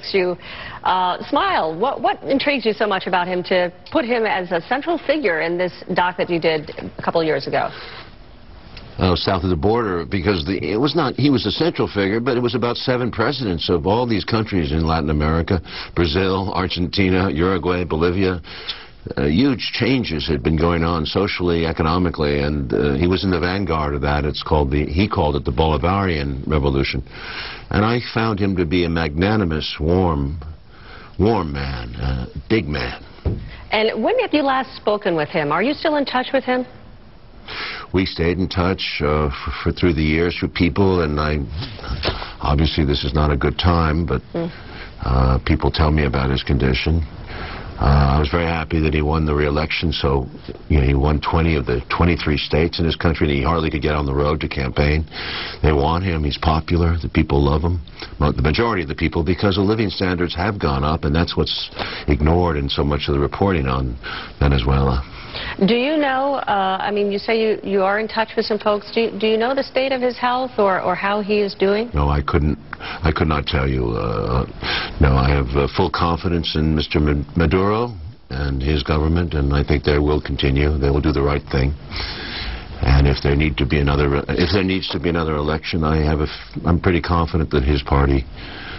makes you smile? What intrigues you so much about him to put him as a central figure in this doc that you did a couple of years ago? South of the border, because he was a central figure, but it was about 7 presidents of all these countries in Latin America: Brazil, Argentina, Uruguay, Bolivia. Huge changes had been going on socially, economically, and he was in the vanguard of that. He called it the Bolivarian Revolution. And I found him to be a magnanimous, warm man, big man. And when have you last spoken with him? Are you still in touch with him? We stayed in touch through the years, through people, and obviously this is not a good time, but people tell me about his condition. I was very happy that he won the re-election, so he won 20 of the 23 states in his country, and he hardly could get on the road to campaign. They want him. He's popular. The people love him. Well, the majority of the people, because the living standards have gone up, and that's what's ignored in so much of the reporting on Venezuela. Do you know, I mean, you say you are in touch with some folks. Do you know the state of his health or how he is doing? No, I could not tell you. No, I have full confidence in Mr. Maduro and his government, and I think they will continue. They will do the right thing. And if there needs to be another election, I'm pretty confident that his party,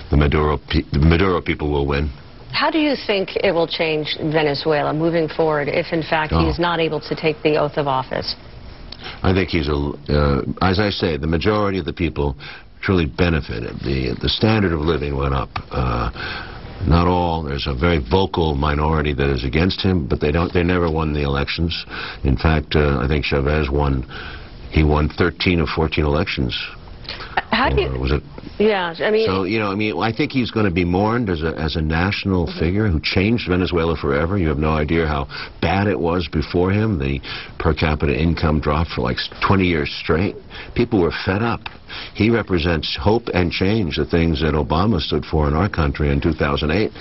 the Maduro people, will win. How do you think it will change Venezuela moving forward if, in fact, he's not able to take the oath of office? I think as I say, the majority of the people truly benefited. The standard of living went up. Not all. There's a very vocal minority that is against him, but they never won the elections. In fact, I think Chavez won 13 of 14 elections. How do you... Was it? Yeah, I mean... So, I think he's going to be mourned as a national figure who changed Venezuela forever. You have no idea how bad it was before him. The per capita income dropped for like 20 years straight. People were fed up. He represents hope and change, the things that Obama stood for in our country in 2008.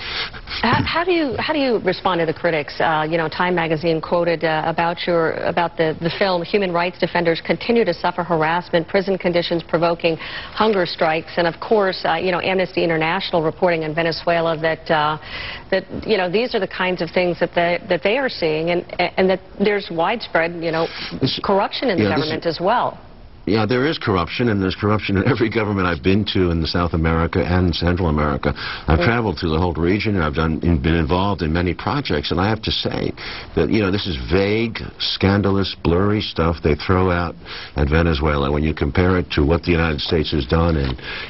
How do you respond to the critics? Time magazine quoted about the film, human rights defenders continue to suffer harassment, prison conditions provoking hunger strikes, and of course, Amnesty International reporting in Venezuela that these are the kinds of things that they are seeing, and that there's widespread corruption in the government as well. Yeah, there is corruption, and there's corruption in every government I've been to in South America and Central America. I've traveled through the whole region, and I've been involved in many projects, and I have to say that, this is vague, scandalous, blurry stuff they throw out at Venezuela when you compare it to what the United States has done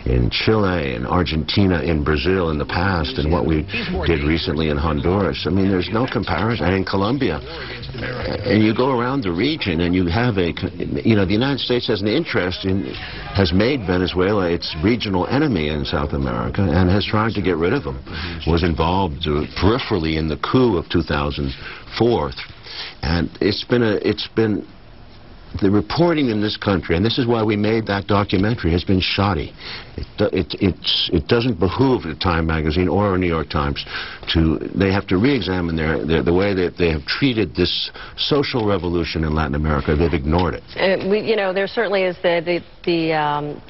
in Chile, in Argentina, in Brazil in the past, and what we did recently in Honduras. I mean, there's no comparison. And in Colombia. And you go around the region, and you have the United States has has made Venezuela its regional enemy in South America and has tried to get rid of them. Was involved peripherally in the coup of 2004, and it's been the reporting in this country, and this is why we made that documentary, has been shoddy. It doesn't behoove the Time magazine or New York Times they have to re-examine the way that they have treated this social revolution in Latin America. They've ignored it. There certainly is the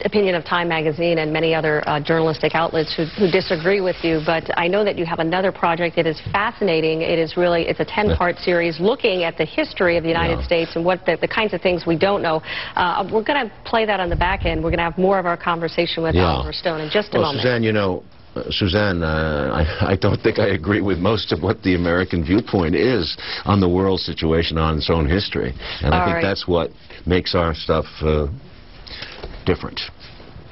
opinion of Time magazine and many other journalistic outlets who disagree with you, but I know that you have another project. It is fascinating. It's a 10-part series looking at the history of the United States and what the kinds of things we don't know. We're going to play that on the back end. We're going to have more of our conversation with Oliver Stone in just a moment. Suzanne, I don't think I agree with most of what the American viewpoint is on the world situation, on its own history. And I think that's what makes our stuff different.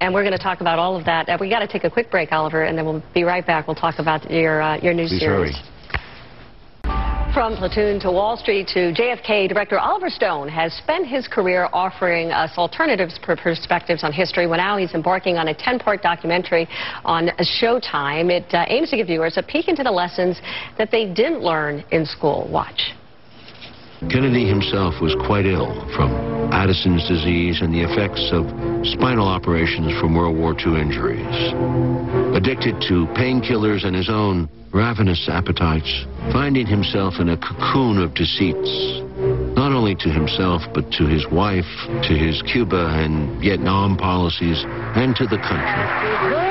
And we're going to talk about all of that. We got to take a quick break, Oliver, and then we'll be right back. We'll talk about your new series. Hurry. From Platoon to Wall Street to JFK, director Oliver Stone has spent his career offering us alternative perspectives on history. Well, now he's embarking on a 10-part documentary on Showtime. It aims to give viewers a peek into the lessons that they didn't learn in school. Watch. Kennedy himself was quite ill from Addison's disease and the effects of spinal operations from World War II injuries. Addicted to painkillers and his own ravenous appetites, finding himself in a cocoon of deceits, not only to himself but to his wife, to his Cuba and Vietnam policies, and to the country.